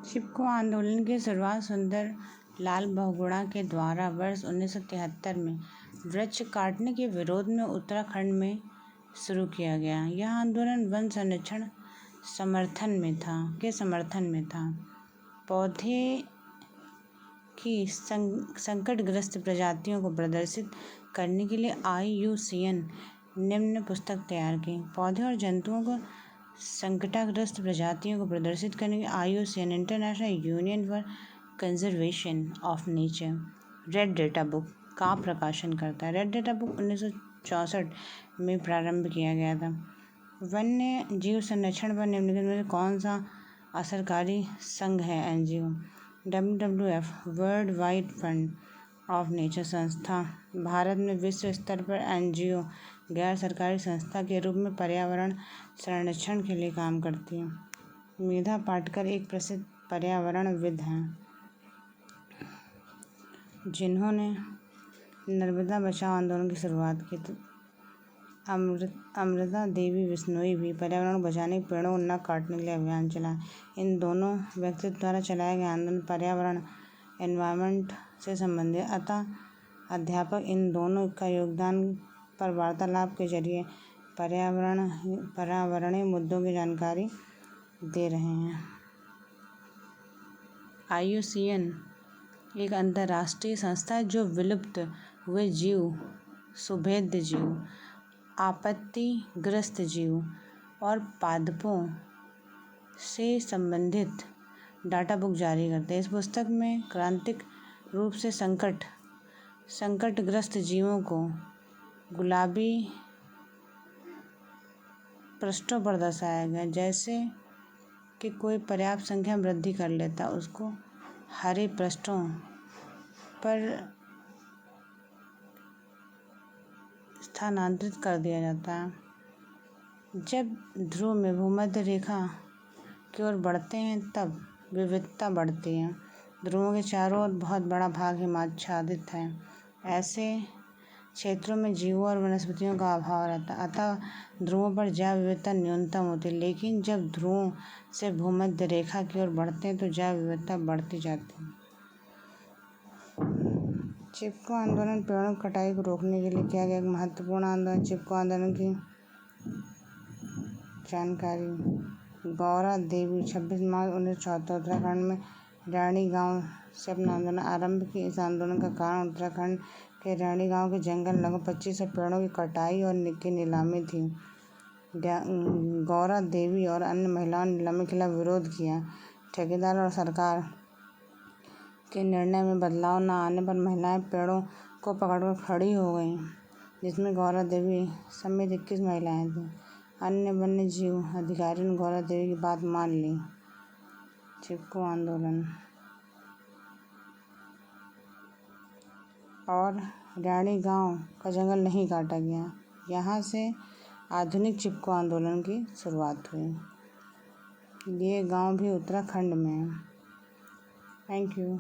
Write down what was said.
चिपको आंदोलन की शुरुआत सुंदर लाल बहुगुणा के द्वारा वर्ष 1973 में वृक्ष काटने के विरोध में उत्तराखंड में शुरू किया गया। यह आंदोलन वन संरक्षण समर्थन में था। पौधे की संकटग्रस्त प्रजातियों को प्रदर्शित करने के लिए IUCN निम्न पुस्तक तैयार की। पौधे और जंतुओं को संकटग्रस्त प्रजातियों को प्रदर्शित करने के IUCN international union for conservation of nature red data book का प्रकाशन करता है। रेड डेटा बुक 1964 में प्रारंभ किया गया था। वन्य जीव संरक्षण पर निम्नलिखित में कौन सा असरकारी संघ है? NGO। WWF world wide fund of nature संस्था भारत में विश्व स्तर पर NGO गैर सरकारी संस्था के रूप में पर्यावरण संरक्षण के लिए काम करती है। मेधा पाटकर एक प्रसिद्ध पर्यावरणविद हैं जिन्होंने नर्मदा बचाओ आंदोलन की शुरुआत की। तो अमृता देवी बिश्नोई भी पर्यावरण को बचाने, पेड़ों को न काटने के लिए अभियान चलाए। इन दोनों व्यक्तित्व द्वारा चलाया गया आंदोलन पर्यावरण एनवायरनमेंट से संबंधित। अतः अध्यापक इन दोनों का योगदान पर वार्तालाप के जरिए पर्यावरणीय मुद्दों की जानकारी दे रहे हैं। IUCN एक अंतर्राष्ट्रीय संस्था है जो विलुप्त हुए जीव, सुभेद्य जीव, आपत्तिग्रस्त जीव और पादपों से संबंधित डाटा बुक जारी करते हैं। इस पुस्तक में क्रांतिक रूप से संकटग्रस्त जीवों को गुलाबी पृष्ठों पर दर्शाया गया। जैसे कि कोई पर्याप्त संख्या में वृद्धि कर लेता, उसको हरे पृष्ठों पर स्थानांतरित कर दिया जाता है। जब ध्रुव में भूमध्य रेखा की ओर बढ़ते हैं तब विविधता बढ़ती है। ध्रुवों के चारों ओर बहुत बड़ा भाग हिमाच्छादित है। ऐसे क्षेत्रों में जीवों और वनस्पतियों का अभाव रहता है। अतः ध्रुवों पर जैव विविधता न्यूनतम होती है। लेकिन जब ध्रुवों से भूमध्य रेखा की ओर बढ़ते हैं तो जैव विविधता बढ़ती जाती है। चिपको आंदोलन पेड़ों की कटाई को रोकने के लिए किया गया एक महत्वपूर्ण आंदोलन। चिपको आंदोलन की जानकारी। गौरा देवी 26 मार्च 1974 उत्तराखंड में रैणी गांव से अपना आंदोलन आरंभ की। इस आंदोलन का कारण उत्तराखंड के रैणी गांव के जंगल लगभग 2500 पेड़ों की कटाई और की नीलामी थी। गौरा देवी और अन्य महिलाओं ने नीलामी के खिलाफ विरोध किया। ठेकेदार और सरकार के निर्णय में बदलाव न आने पर महिलाएं पेड़ों को पकड़कर खड़ी हो गईं, जिसमें गौरा देवी समेत 21 महिलाएं थीं। अन्य वन्य जीव अधिकारियों ने गौरा देवी की बात मान ली। चिपको आंदोलन और रैणी गांव का जंगल नहीं काटा गया। यहाँ से आधुनिक चिपको आंदोलन की शुरुआत हुई। ये गांव भी उत्तराखंड में है। Thank you.